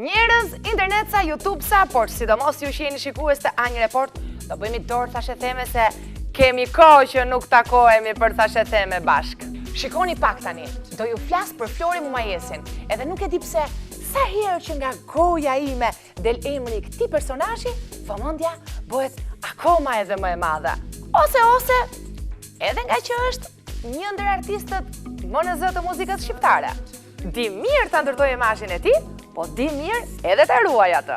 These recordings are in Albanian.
Njerëz, internet sa, YouTube sa, por sidomos ju që jeni shikues të A një report, do bëjmë dorë thashe theme se kemi kohë që nuk takohemi për thashe theme bashk. Shikoni pak tani, do ju flas për Flori Mumajesin, edhe nuk e di pse sa herë që nga goja ime del emri i këtij personazhi, vëmendja bëhet akoma edhe më e madhe. Ose edhe nga që është një ndër artistët më në zë të muzikës shqiptare. Di mirë ta ndërtoj imazhin e tij, po di mirë edhe ta ruaj atë.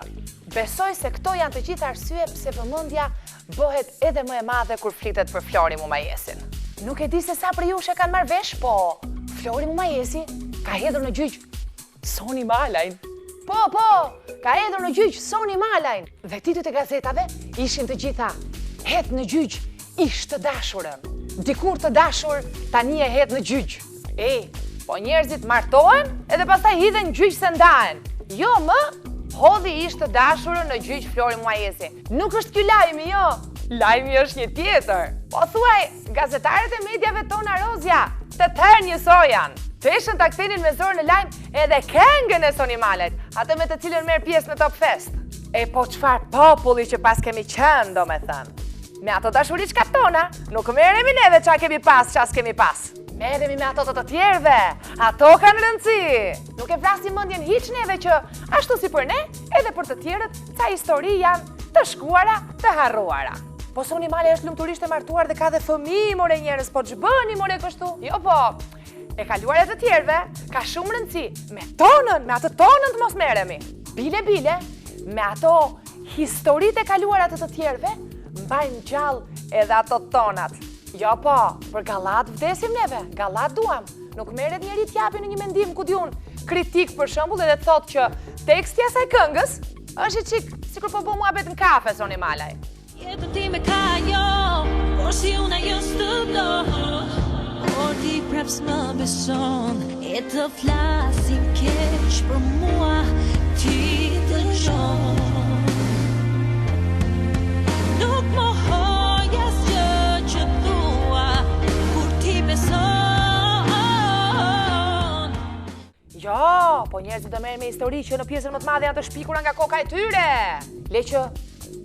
Besoj se këto janë të gjitha arsye pse vëmendja bëhet edhe më e madhe kur flitet për Flori Mumajesin. Nuk e di se sa për jush e kanë marrë vesh, po Flori Mumajesi ka hedhur në gjyq Soni Malajn. Po, ka hedhur në gjyq Soni Malajn. Dhe titujt e gazetave ishin të gjitha: hedh në gjyq ish të dashurën. Dikur të dashur tani e hedh në gjyq. Po njerëzit martohen edhe pastaj hidhen në gjyq se ndahen. Jo më, hodhi ish të dashurën në gjyq Flori Mumajesi. Nuk është ky lajmi, jo. Lajmi është një tjetër. Po thuaj, gazetarët e medjave tona rozja, të tërë njësoj janë. Teshën ta kthenin me zorë në lajm edhe këngën e Soni Malajt, atë me të cilën merr pjesë në Top Fest. Po çfarë populli që pas kemi qenë, domethënë. Me ato dashuri çka tona, nuk merremi neve çka kemi pas, çka s'kemi pas. Merremi me ato të tjerëve, ato kanë rëndësi. Nuk e vlasim mendjen hiç neve që ashtu si për ne, edhe për të tjerët, ca histori janë të shkuara, të harruara. Po Soni Malaj është lumturisht e martuar dhe ka dhe fëmijë, more njerëz, po ç'bëni more kështu? Jo po, e kaluar e të tjerëve, ka shumë rëndësi. Me atë tonën të mos merremi. Bile, me ato historitë e kaluara të tjerëve, mbajmë gjallë edhe ato tonat. Jo po, për gallat vdesim neve, gallat duam. Nuk merret njeri t'japi në një mendim ku diun kritik për shembull edhe të thotë që teksti i asaj këngës është çik sikur po mua bet në kafe Soni Malaj. Jetën time ka jo, por si unë ajo s'të por ti prap s'më beson, e të flasim keq për mua, ti të gjon. Nuk më hoj asgjë që thua, kur ti beson. Jo, po njerëzit do merren me histori që në pjesën më të madhe janë të shpikura nga koka e tyre. Le që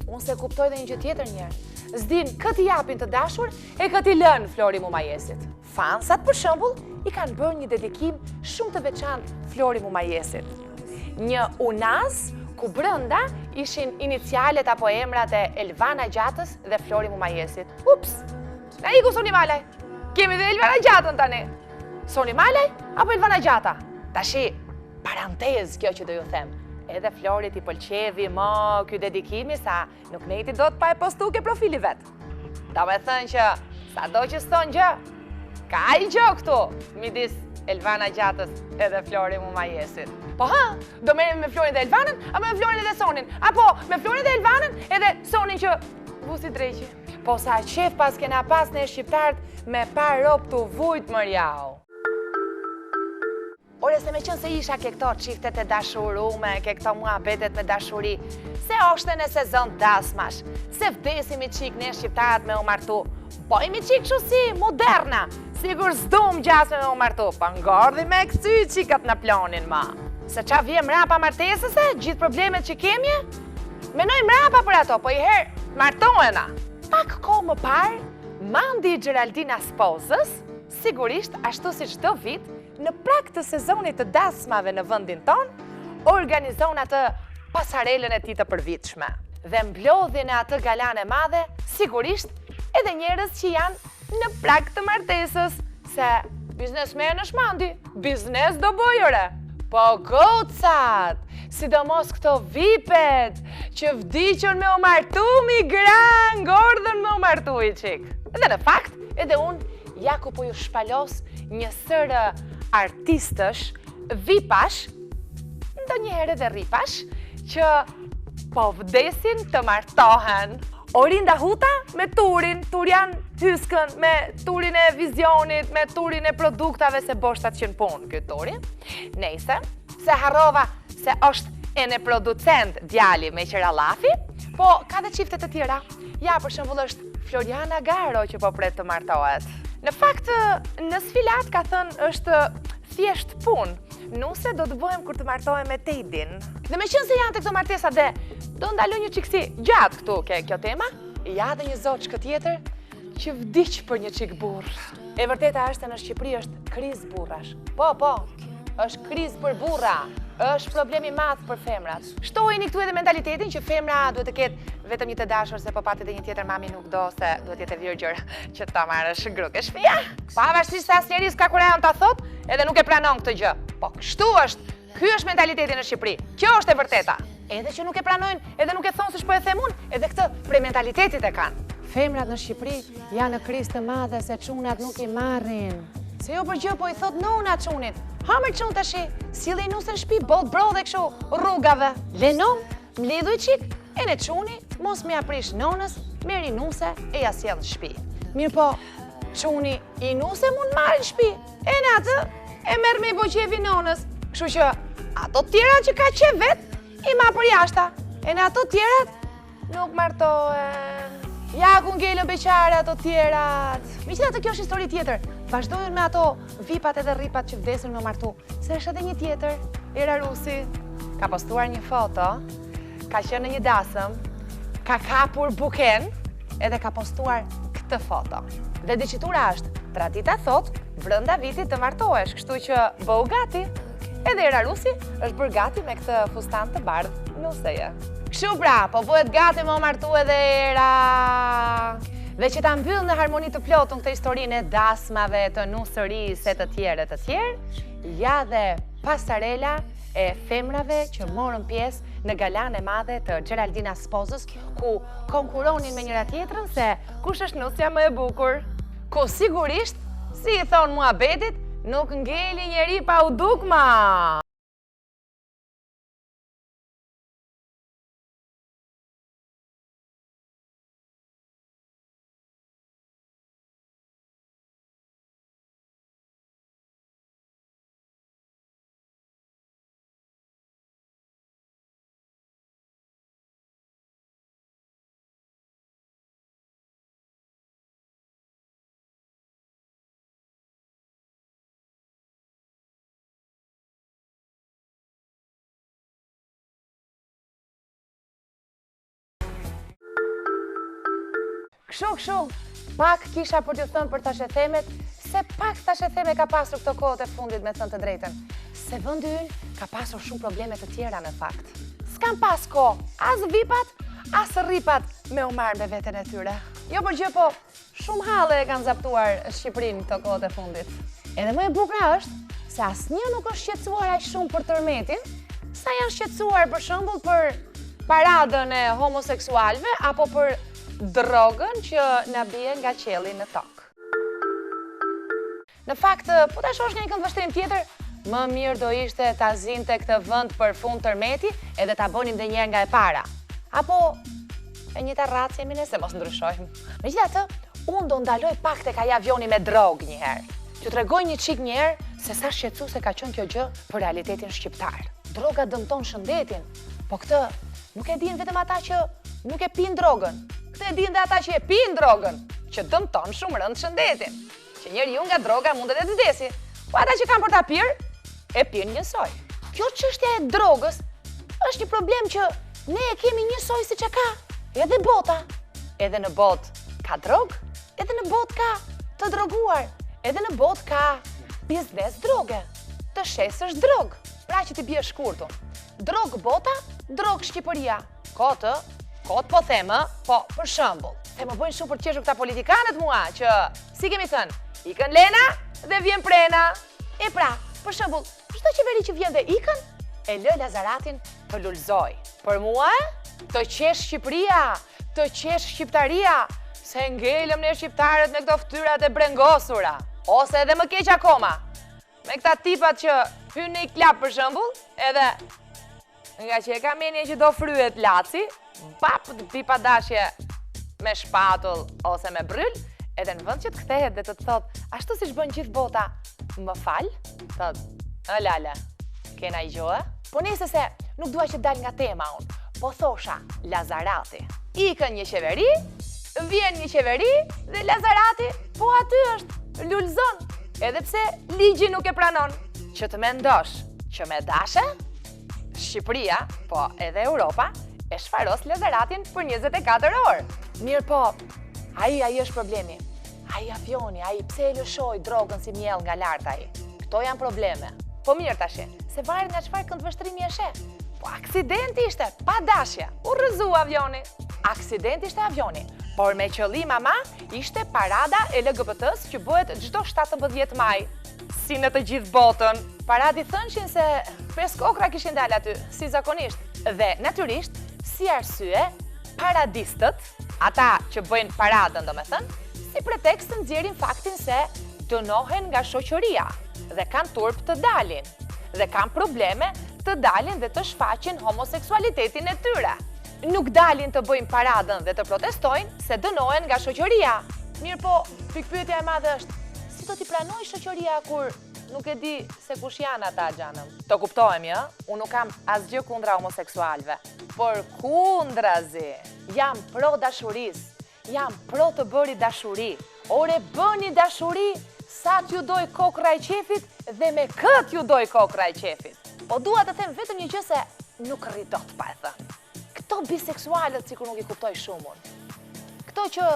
unë se kuptoj dhe një gjë tjetër njerë. S'din këtë japin të dashur e këtë i lën Flori Mumajesit. Fansat për shembull i kanë bërë një dedikim shumë të veçantë Flori Mumajesit. Një unaz ku brenda ishin inicialet apo emrat e Elvana Gjatës dhe Flori Mumajesit. Ups! Na iku Soni Malaj. Kemi dhe Elvana Gjatën tani. Soni Malaj apo Elvana Gjata? Tashi, parantez kjo që do ju them. Edhe Florit i pëlqevi më ky dedikimi sa nuk nejti do të pa e postu ke profili vet. Da me thënë që sa do që s'ton gjë, ka i gjë këtu, midis Elvana Gjatës edhe Flori Mumajesit. Po do merrem me Florin dhe Elvanën, apo me Florin dhe Sonin, apo me Florin dhe Elvanën edhe Sonin që vusi dreqi. Po sa qef pas kena pas në shqiptarët me par rob të vujt mërjau. Ore se me qënë se isha ke këto qiftet e dashurume, ke këto muhabetet me dashuri, se oshtën e sezon dasmash, se vdesim i qik ne shqiptarët me u martu, po imi qik shu si moderna, sigur s'dum gjasme me u martu, pa ngordhi me këcy qikat në planin ma. Se qa vje mrapa martesëse, gjithë problemet që kemje, menoj mrapa për ato, po i herë martojna. Pak ko më parë, mandi Gjeraldina Spozës, sigurisht ashtu si çdo vit, në prag të sezonit të dasmave në vendin ton, organizon atë pasarelën e tij të përvitshme. Dhe mblodhin e atë galan e madhe, sigurisht edhe njerëz që janë në prag të martesës, se biznesmen është mandi, biznes do bëjore. Po gocat, sidomos këto vipet, që vdiqën me u martu migran, ngordhën me u martu i qik. Edhe në fakt, edhe unë jako po ju shpalos një sërë artistësh, vipash, ndonjëherë edhe ripash, që po vdesin të martohen. Orinda Huta me Turin, Turian Hyskën, me Turin e vizionit, me Turin e produktave se boshtat që në punë këtë Turi. Nejse, se harrova se është e në producent djali me qëra lafi, po ka dhe qiftet të tjera. Ja, për shembull është Floriana Garo që po pret të martohet. Në fakt, në sfilat ka thënë është thjesht punë, nuse do të bëhem kur të martohem me Tedin. Dhe me qenë se janë të këto martesa dhe do ndaloj një qikësi gjatë këtu kjo tema, ja dhe një zoçkë tjetër që vdiq për një qik burr. E vërteta është se në Shqipëri është krizë burrash. Po, është krizë për burra. Është problemi madh për femrat. Shtojeni këtu edhe mentalitetin që femra duhet të ketë vetëm një të dashur se po pati dhe një tjetër mami nuk do se duhet jetë virgjër që ta marrësh gruk e shtëpia. Pavarësisht se asnjëri s'ka kurajon ta thot, edhe nuk e pranon këtë gjë. Po kështu është. Ky është mentaliteti në Shqipëri. Kjo është e vërteta. Edhe që nuk e pranojnë, edhe nuk e thonë se shpo e them unë, edhe këtë prej mentalitetit e kanë. Femrat në Shqipëri janë në krizë të madhe se çunat nuk i marrin. Se jo për gjë po i thot nona çunit. Hamër çun tash, sillej nusën shtëpi, boll brodhe kështu rrugave. Lenom, mledhuj çik, e ne çuni, mos më aprish nonës, merri nuse e ja sjell në shtëpi. Mirë po, çuni i nuse mund marrë në shtëpi. E në atë e merr me boqevi nonës. Kështu që ato tjera që ka qef vet, i ma për jashta. E në ato tjerat nuk martohen. Ja ku ngelën beqare ato tjerat. Megjithatë kjo është histori tjetër. Vazhdojnë me ato vipat edhe rripat që vdesin me martu. Se është edhe një tjetër, Era Rusi, ka postuar një foto, ka qenë në një dasëm, ka kapur buken, edhe ka postuar këtë foto. Dhe diqitura është, tradita thot, brenda vitit të martohesh, kështu që bëu gati. Edhe Era Rusi është bërë gati me këtë fustan të bardhë, nuseje. Kështu pra, po bëhet gati me u martu edhe Era. Dhe që ta mbyll në harmoni të plotën këtë historinë e dasmave, të nusërisë e të tjerë, ja dhe pasarela e femrave që morën pjesë në galan e madhe të Geraldina Spozës, ku konkuronin me njëra tjetrën se kush është nusja më e bukur. Ku sigurisht, si i thonë muhabetit, nuk ngeli njeri pa u dukma. Kështu, pak kisha për t'ju thënë për tashethemet, se pak tashetheme ka pasur këto kohët e fundit me thënë të drejtën. Se vendi ynë ka pasur shumë probleme të tjera në fakt. S'kan pas kohë, as vipat, as rripat me u marrë me veten e tyre. Jo për gjë, po shumë halle e kanë zaptuar Shqipërinë këto kohët e fundit. Edhe më e bukura është se asnjë nuk është shqetësuar aq shumë për tërmetin, sa janë shqetësuar për shembull për paradën e homoseksualëve apo për drogën që na bie nga qielli në tokë. Në fakt, po ta shohësh nga një këndvështrim tjetër, më mirë do ishte ta zinte këtë vend për fund tërmeti edhe ta bënim edhe një herë nga e para. Apo e njëjta racë jemi ne, se mos ndryshojmë. Megjithatë, unë do ndaloj pak tek ai avioni me drogë një herë. T'ju tregoj një çik një herë se sa shqetësuese ka qenë kjo gjë për realitetin shqiptar. Droga dëmton shëndetin, po këtë nuk e dinë vetëm ata që nuk e pinë drogën. Këtë e dinë dhe ata që e pinë drogën, që dëmton shumë rënd shëndetin. Që njeriu nga droga mundet të vdesi, po ata që kanë për ta pirë, e pinë njësoj. Kjo çështja e drogës është një problem që ne e kemi njësoj siç e ka edhe bota. Edhe në botë ka drogë, edhe në botë ka të droguar, edhe në botë ka biznes droge, të shesësh drogë. Pra që t'i bie shkurtu. Drogë bota, drogë Shqipëria. Kotë po themë, po për shembull, se më bëjnë shumë për të qeshur këta politikanët mua, që si kemi thënë, ikën Lena dhe vjen Prena. E pra, për shembull, çdo qeveri që vjen dhe ikën, e lë Lazaratin të lulzoj. Për mua, të qesh Shqipëria, të qesh Shqiptaria, se ngelëm ne shqiptarët me këto ftyrat e brengosura. Ose edhe më keq akoma, me këta tipat që hynë në i klap për shembull, edhe nga që e ka menje që do fryet laci, bap të pipa dashje me shpatull ose me bryll, edhe në vend që të kthehet dhe të thot, ashtu siç bën gjithë bota, më fal, thot, lala, kena i gjoa? Po nese se nuk dua që dal nga tema unë, po thosha Lazarati. Ikën një qeveri, vjen një qeveri dhe Lazarati po aty është, lulzon, edhe pse ligji nuk e pranon. Që të mendosh që me dashe, Shqipëria, po edhe Europa, e shfaros lezeratin për 24 orë. Mirë po, ai është problemi. Ai avioni, ai pse e lëshoj drogën si mjell nga lart ai. Këto janë probleme. Po mirë tash, se varet nga çfarë këndvështrimi e sheh. Po aksidenti ishte, pa dashje, u rrëzu avioni. Aksidenti ishte avioni, por me qëllim ama ishte parada e LGBT-s që bëhet çdo 17 maj. Si në të gjithë botën. Paradi thënshin se 5 kokra kishin dalë aty, si zakonisht. Dhe natyrisht, si arsye, paradistët, ata që bëjnë paradën domethënë, si pretekst të nxjerrin faktin se dënohen nga shoqëria dhe kanë turp të dalin dhe kanë probleme të dalin dhe të shfaqin homoseksualitetin e tyre. Nuk dalin të bëjnë paradën dhe të protestojnë se dënohen nga shoqëria. Mirë po, pikpyetja e madhe është, si do t'i pranoj shoqëria kur nuk e di se kush janë ata xhanëm? Të kuptohemi, unë nuk kam asgjë kundra homoseksualëve, por kundrazi, jam pro dashurisë. Jam pro të bëri dashuri. Ore bëni dashuri sa t'ju doj kokra e qefit dhe me kët ju doj kokra e qefit. Po dua të them vetëm një gjë se nuk rritot pa e thënë. Këto biseksualët sikur nuk i kuptoj shumun. Këto që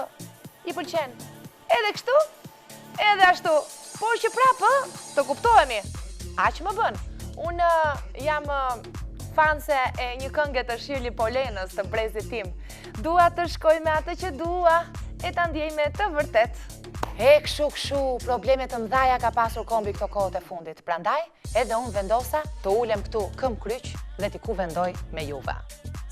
i pëlqen edhe kështu, edhe ashtu. Por që prapë, të kuptohemi. Aq më bën. Unë jam fanse e një këngë të Shirley Polenës, të brezit tim. Dua të shkoj me atë që dua, e ta ndjej me të vërtet. E kështu, probleme të mdhaja ka pasur kombi këto kohët e fundit. Prandaj, edhe unë vendosa të ulem këtu këm kryq dhe t'i ku vendoj me juve.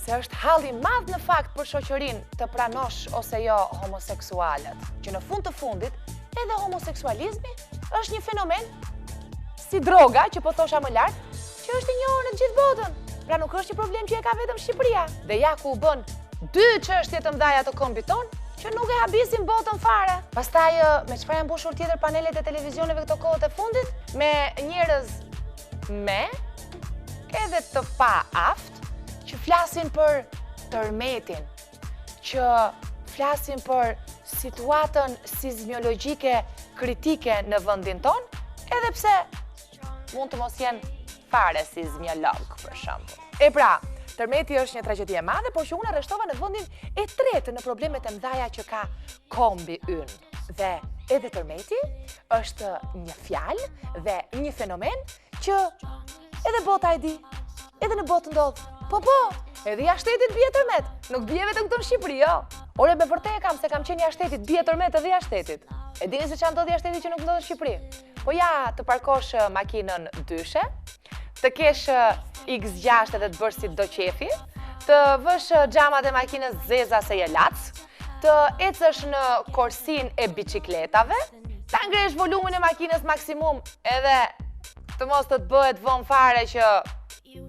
Se është halli madh në fakt për shoqërinë të pranosh ose jo homoseksualet. Që në fund të fundit, edhe homoseksualizmi është një fenomen si droga, që po thosha më lart, që është i njohur në gjithë botën. Pra nuk është një problem që e ka vetëm Shqipëria. Dhe ja ku u bën 2 çështje të mdhaja të kombit ton, që nuk e habisin botën fare. Pastaj, me çfarë janë mbushur tjetër panelet e televizioneve këto kohët e fundit? Me njerëz edhe të pa aft, që flasin për tërmetin, që flasin për situatën sizmiologjike kritike në vendin ton, edhe pse mund të mos jenë fare sizmiolog, për shembull. E pra, tërmeti është një tragjedi e madhe, por që unë arreshtova në vendin e tretë në problemet e mdhaja që ka kombi ynë. Dhe edhe tërmeti është një fjalë dhe një fenomen që edhe bota e di, edhe në botë ndodh. Po, edhe jashtë shtetit bie tërmet, nuk bie vetëm këtu në Shqipëri, jo. Ore, me vërtet kam se kam qenë jashtë shtetit, bie tërmet edhe jashtë shtetit. E dini se çfarë ndodh jashtë shtetit që nuk ndodh në Shqipëri? Po ja, të parkosh makinën dyshe, të kesh X6 edhe të bësh si do qefi, të vësh xhamat e makinës zeza se je lac, të ecësh në korsin e biçikletave, ta ngresh volumin e makinës maksimum edhe të mos të bëhet vëm fare që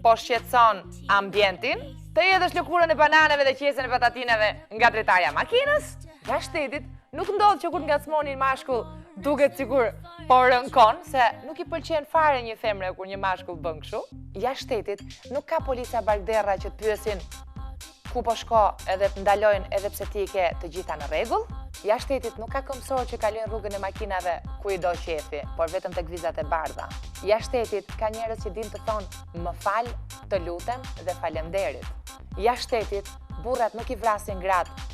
po shqetëson ambientin, të hedhësh lëkurën e bananeve dhe qesën e patatineve nga dritarja makinës. Jashtë shtetit nuk ndodh që kur ngacmonin mashkull duket sikur po rënkon, se nuk i pëlqen fare një femre kur një mashkull bën kështu. Jashtë shtetit nuk ka policia barkderra që të pyesin ku po shko edhe të ndalojnë edhe pse ti ke të gjitha në rregull. Jashtë shtetit nuk ka këmbësor që kalojnë rrugën e makinave ku i do qefi, por vetëm tek vizat e bardha. Jashtë shtetit ka njerëz që din të thonë më fal, të lutem dhe faleminderit. Jashtë shtetit burrat nuk i vrasin gratë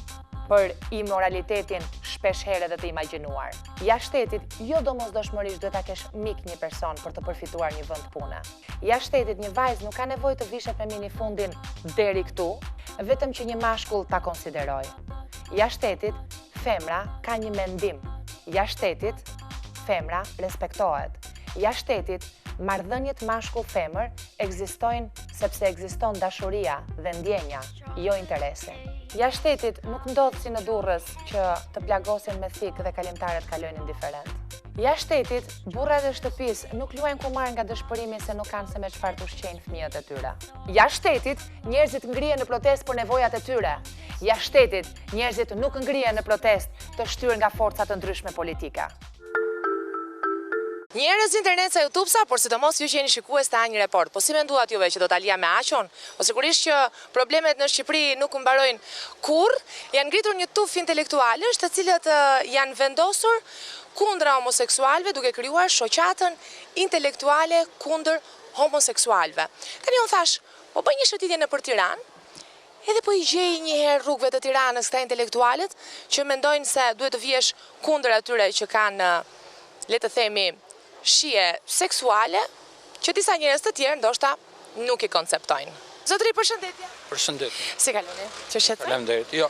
për imoralitetin shpesh herë dhe të imagjinuar. Jashtë shtetit jo domosdoshmërisht duhet ta kesh mik një person për të përfituar një vend pune. Jashtë shtetit një vajzë nuk ka nevojë të vishet me minifundin deri këtu, vetëm që një mashkull ta konsideroj. Jashtë shtetit femra ka një mendim. Jashtë shtetit femra respektohet. Jashtë shtetit marrëdhëniet mashkull-femër ekzistojnë sepse ekziston dashuria dhe ndjenja, jo interesi. Jashtë shtetit nuk ndodh si në Durrës që të plagosin me thik dhe kalimtarët kalojnë indiferent. Jashtë shtetit, burrat e shtëpisë nuk luajnë kumar nga dëshpërimi se nuk kanë se me çfarë të ushqejnë fëmijët e tyre. Jashtë shtetit, njerëzit ngrihen në protestë për nevojat e tyre. Jashtë shtetit, njerëzit nuk ngrihen në protestë të shtyrë nga forca të ndryshme politike. Njerëz internet sa YouTube sa, por sidomos ju që jeni shikues të Një Report, po si menduat juve që do ta lija me aqon? Po sigurisht që problemet në Shqipëri nuk mbarojnë kurrë, janë ngritur një tuf intelektualësh të cilët janë vendosur kundra homoseksualve, duke krijuar shoqatën intelektuale kundër homoseksualve. Tani unë thash, po bëj një shëtitje nëpër Tiranë, edhe po i gjej një herë rrugëve të Tiranës këta intelektualet që mendojnë se duhet të vjesh kundër atyre që kanë, le të themi, shije seksuale, që disa njerëz të tjerë ndoshta nuk i konceptojnë. Zotëri, përshëndetje. Përshëndetje. Si kaloni? Qështetse? Faleminderit. Jo.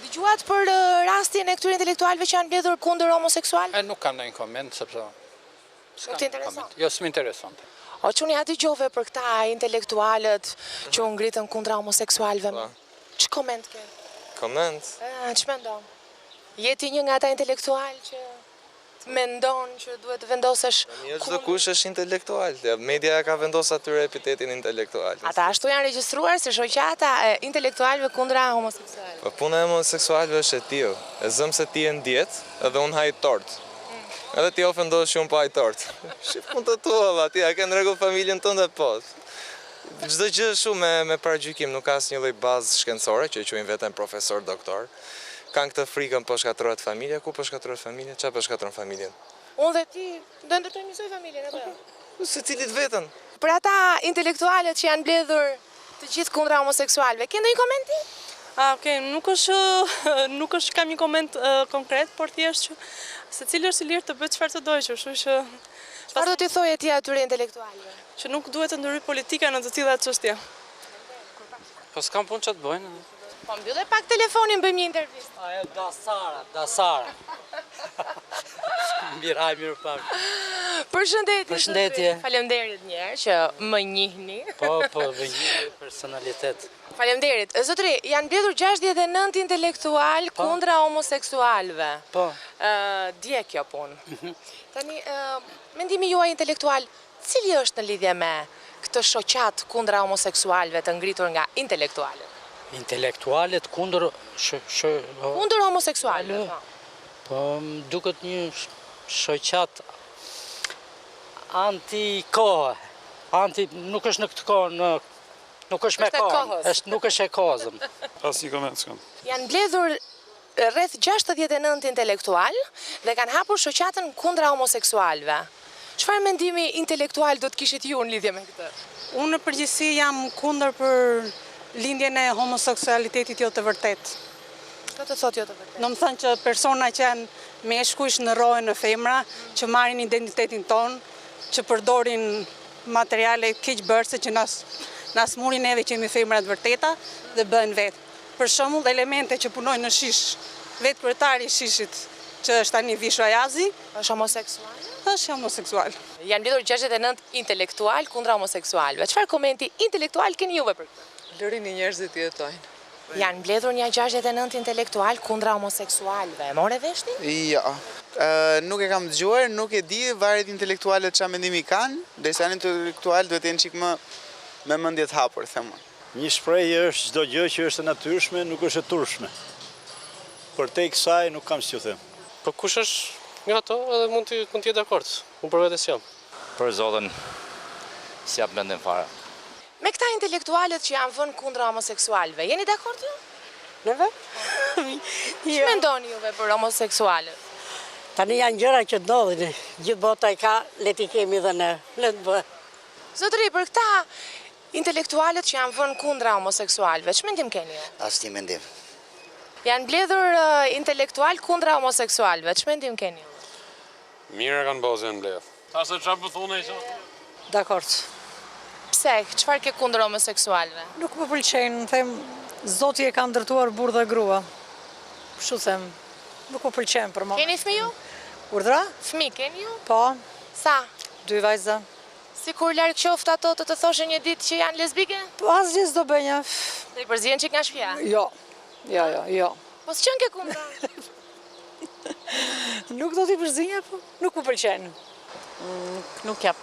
Dëgjuat për rastin e këtyre intelektualëve që janë mbledhur kundër homoseksual? Nuk kam ndonjë koment sepse Nuk të intereson? Jo, s'më intereson. O çuni aty dëgjove për këta intelektualët që u ngritën kundra homoseksualëve? Ç'ë koment ke? Koment? Ç'ë mendon? Je ti një nga ata intelektual që mendon që duhet të vendosesh Jo çdo kush është intelektual. Media ka vendosur atyre epitetin intelektual. Ata ashtu janë regjistruar si shoqata e intelektualëve kundra homoseksualëve. Po puna e homoseksualëve është e tillë. E zëm se ti e ndjet edhe unë haj tort. Edhe ti ofendohesh që unë po haj tort. Shif punë të tua, valla, ti a ke në rregull familjen tënde po. Çdo gjë shumë me paragjykim, nuk ka asnjë lloj bazë shkencore që quajnë veten profesor, doktor. Kanë këtë frikën po shkatërrohet familja, ku po shkatërrohet familja, çfarë po shkatërron familjen? Unë dhe ti do ndërtojmë njësoj familjen apo jo? Secilit vetën. Për ata intelektualët që janë mbledhur të gjithë kundra homoseksualëve, ke ndonjë komenti? Okej, nuk është kam një koment konkret, por thjesht që secili është i lirë të bëjë çfarë të dojë, kështu që Çfarë do t'i thoje ti atyre intelektualëve? që nuk duhet të ndryshojë politika në të tilla çështje. Po s'kam punë ç'a të bëjnë. Po mbyllë pak telefonin, bëjmë një intervistë. Ajo Dasara. Mirë pak. Përshëndetje. Përshëndetje. Faleminderit një herë që më njihni. Po, vënjë personalitet. Faleminderit. Zotëri, janë mbledhur 69 intelektual kundra homoseksualëve. Po. Dje kjo punë. Tani, mendimi juaj intelektual, cili është në lidhje me këtë shoqat kundra homoseksualëve të ngritur nga intelektualët? Intelektualet kundër Kundër homoseksualëve. po më duket një shoqat anti-kohë. Nuk është në këtë kohë, nuk është me Është e kohës. kohë. Nuk është e kohës. Asnjë koment s'kam. Janë mbledhur rreth 69 intelektual dhe kanë hapur shoqatën kundra homoseksualëve. Çfarë mendimi intelektual do të kishit ju në lidhje me këtë? Unë në përgjithësi jam kundër për lindjen e homoseksualitetit jo të vërtet. Çfarë të thotë jo të vërtetë? Do të thënë që persona që janë meshkuj ndërrohen në femra, që marrin identitetin ton, që përdorin materiale keqbërëse që na smurin neve që jemi femra të vërteta dhe bëhen vetë. Për shembull, elemente që punojnë në shish, vetë kryetari i shishit, që është tani Visho Ajazi, Është homoseksual? është homoseksual. Janë mbledhur 69 intelektual kundra homoseksualëve. Çfarë komenti intelektual keni juve për këtë? Lërini njerëzit të jetojnë. Janë mbledhur një 69 intelektual kundra homoseksualëve. E more veshti? Jo. Nuk e kam dëgjuar, nuk e di, varet intelektualet çfarë mendimi kanë, ndërsa janë intelektual duhet të jenë çik më me mendje të hapur, them unë. Një shprehje është çdo gjë që është e natyrshme, nuk është e turshme. Për te kësaj nuk kam si t'ju them. Po kush është nga ato edhe mund të jetë dakord. Unë për vetes jam. Për zotin, si jap mendim fare. Me këta intelektualet që janë vënë kundra homoseksualëve, jeni dakord ju? Neve? Ç'më mendoni juve për homoseksualët? Tani janë gjëra që ndodhin, gjithë bota i ka, le t'i kemi dhe ne, le të bëj. Zotëri, për këta intelektualet që janë vënë kundra homoseksualëve, ç'mendim keni ju? Asnjë mendim. Janë mbledhur intelektual kundra homoseksualëve, ç'mendim keni ju? Mirë kanë bazë janë mbledhur. Ta se çfarë po thonë ai? Dakord. Pse? Çfarë ke kundër homoseksualëve? Nuk më pëlqejnë, them, Zoti e ka ndërtuar burrë dhe grua. Kështu them, nuk më pëlqejnë për mua. Keni fëmijë ju? Urdhra? Fëmijë keni ju? Po, Sa? 2 vajza. Sikur larg qoftë ato të thoshin një ditë që janë lesbike? Po asgjë s'do bënja. Do i përzihen çik nga shtëpia? Jo. Po s'qen ke kundra? Nuk do t'i përzinja, po nuk më pëlqejnë. Nuk jap